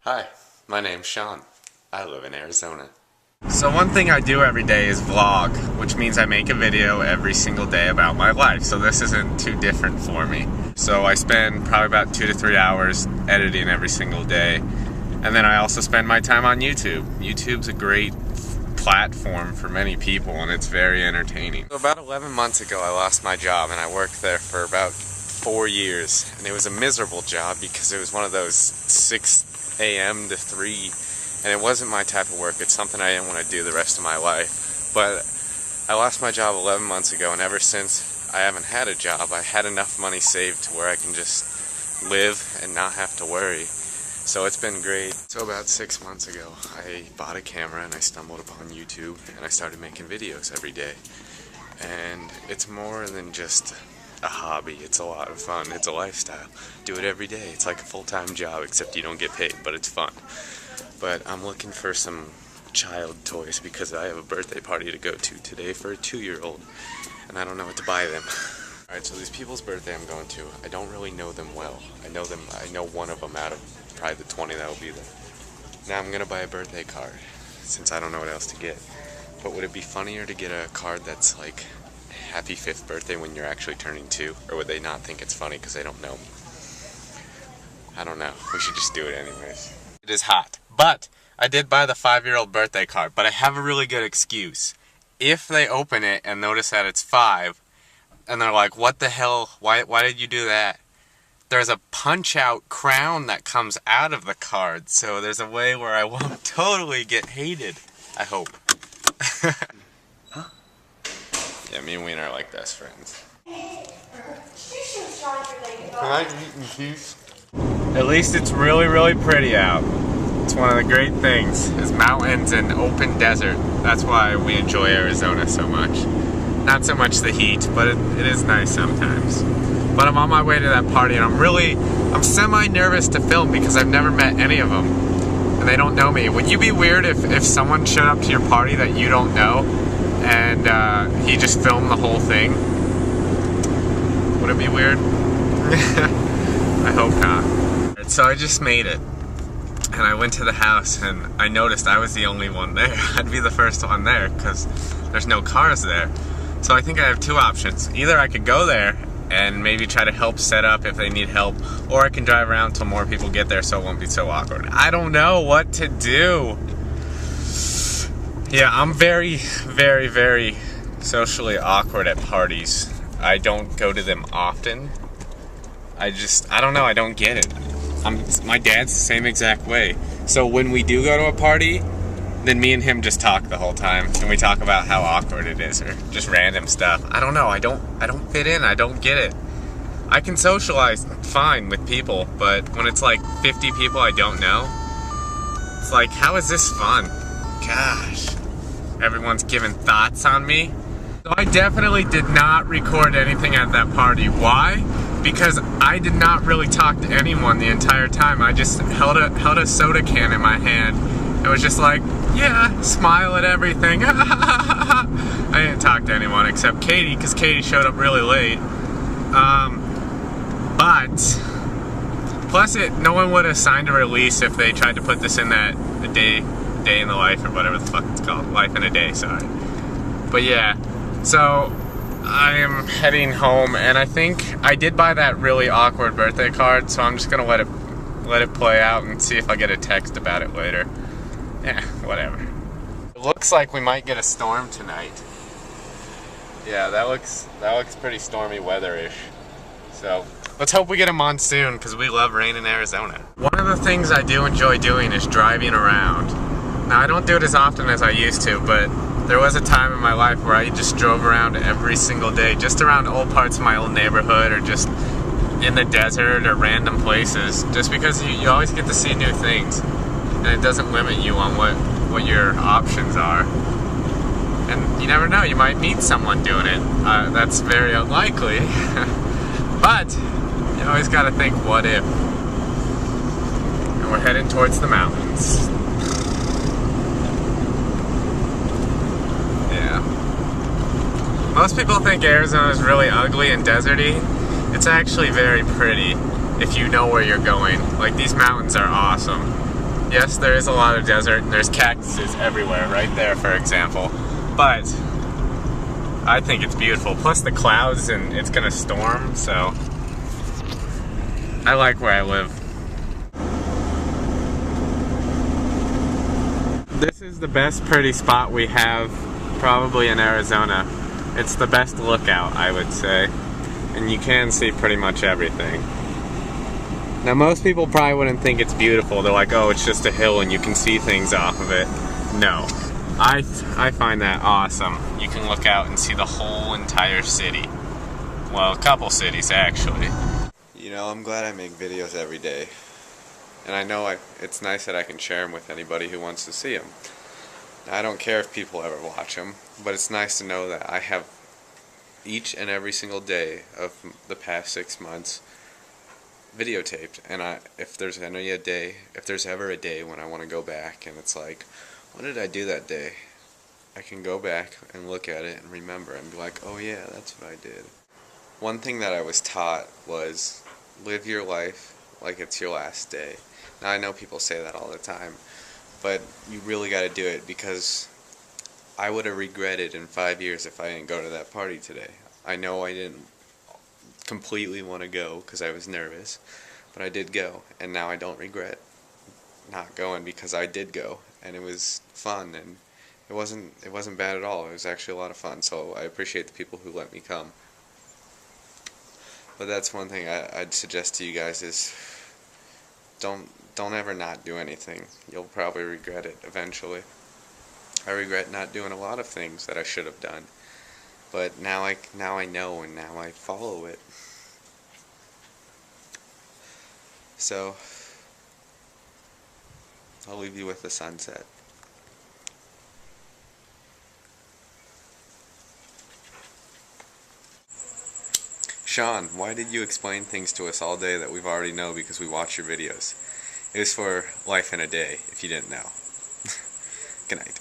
Hi, my name's Sean. I live in Arizona. So one thing I do every day is vlog, which means I make a video every single day about my life. So this isn't too different for me. So I spend probably about 2 to 3 hours editing every single day. And then I also spend my time on YouTube. YouTube's a great platform for many people and it's very entertaining. So about 11 months ago I lost my job and I worked there for about 4 years. And it was a miserable job because it was one of those 6 a.m. to 3, and it wasn't my type of work. It's something I didn't want to do the rest of my life. But I lost my job 11 months ago, and ever since I haven't had a job. I had enough money saved to where I can just live and not have to worry. So it's been great. So about 6 months ago, I bought a camera and I stumbled upon YouTube and I started making videos every day. And it's more than just a hobby. It's a lot of fun. It's a lifestyle. Do it every day. It's like a full-time job, except you don't get paid, but it's fun. But I'm looking for some child toys because I have a birthday party to go to today for a 2-year-old and I don't know what to buy them. Alright, so these people's birthday I'm going to, I don't really know them well. I know one of them out of probably the 20 that will be there. Now I'm gonna buy a birthday card since I don't know what else to get. But would it be funnier to get a card that's like happy 5th birthday when you're actually turning 2? Or would they not think it's funny because they don't know me? I don't know. We should just do it anyways. It is hot. But I did buy the 5-year-old birthday card, but I have a really good excuse. If they open it and notice that it's 5, and they're like, what the hell, why did you do that? There's a punch-out crown that comes out of the card, so there's a way where I won't totally get hated. I hope. Huh? Yeah, me and Wiener are like best friends. Can I eat in peace? At least it's really, really pretty out. It's one of the great things, is mountains and open desert. That's why we enjoy Arizona so much. Not so much the heat, but it is nice sometimes. But I'm on my way to that party and I'm semi-nervous to film because I've never met any of them. And they don't know me. Would you be weird if someone showed up to your party that you don't know and he just filmed the whole thing? Would it be weird? I hope not. So I just made it. And I went to the house and I noticed I was the only one there. I'd be the first one there because there's no cars there. So I think I have 2 options. Either I could go there and maybe try to help set up if they need help, or I can drive around till more people get there so it won't be so awkward. I don't know what to do. Yeah, I'm very, very, very socially awkward at parties. I don't go to them often. I don't know, I don't get it. My dad's the same exact way. So when we do go to a party, then me and him just talk the whole time, and we talk about how awkward it is, or just random stuff. I don't know, I don't fit in, I don't get it. I can socialize fine with people, but when it's like 50 people I don't know, it's like, how is this fun? Gosh. Everyone's giving thoughts on me. So I definitely did not record anything at that party. Why? Because I did not really talk to anyone the entire time. I just held a soda can in my hand. It was just like, yeah, smile at everything. I didn't talk to anyone except Katie, because Katie showed up really late. But plus no one would have signed a release if they tried to put this in that day in the life, or whatever the fuck it's called, life in a day, sorry. But yeah, so I am heading home, and I think I did buy that really awkward birthday card, so I'm just gonna let it play out and see if I get a text about it later. Yeah, whatever. It looks like we might get a storm tonight. Yeah, that looks pretty stormy weather-ish. So let's hope we get a monsoon, because we love rain in Arizona. One of the things I do enjoy doing is driving around. Now, I don't do it as often as I used to, but there was a time in my life where I just drove around every single day, just around old parts of my old neighborhood, or just in the desert, or random places, just because you always get to see new things, and it doesn't limit you on what your options are. And you never know, you might meet someone doing it. That's very unlikely, but you always gotta think, what if? And we're heading towards the mountains. Most people think Arizona is really ugly and deserty. It's actually very pretty if you know where you're going. Like, these mountains are awesome. Yes, there is a lot of desert, and there's cactuses everywhere, right there, for example. But I think it's beautiful. Plus the clouds, and it's gonna storm, so I like where I live. This is the best pretty spot we have probably in Arizona. It's the best lookout, I would say. And you can see pretty much everything. Now most people probably wouldn't think it's beautiful. They're like, oh, it's just a hill and you can see things off of it. No. I find that awesome. You can look out and see the whole entire city. Well, a couple cities actually. You know, I'm glad I make videos every day. And I know it's nice that I can share them with anybody who wants to see them. I don't care if people ever watch them, but it's nice to know that I have each and every single day of the past 6 months videotaped. And if there's ever a day when I want to go back and it's like, what did I do that day? I can go back and look at it and remember and be like, oh yeah, that's what I did. One thing that I was taught was live your life like it's your last day. Now I know people say that all the time, but you really got to do it, because I would have regretted in 5 years if I didn't go to that party today. I know I didn't completely want to go because I was nervous, but I did go, and now I don't regret not going because I did go, and it was fun, and it wasn't bad at all. It was actually a lot of fun, so I appreciate the people who let me come. But that's one thing I'd suggest to you guys is don't ever not do anything. You'll probably regret it eventually. I regret not doing a lot of things that I should have done, but now I know, and now I follow it. So I'll leave you with the sunset. Sean, why did you explain things to us all day that we've already know because we watch your videos? It was for Life in a Day, if you didn't know. Good night.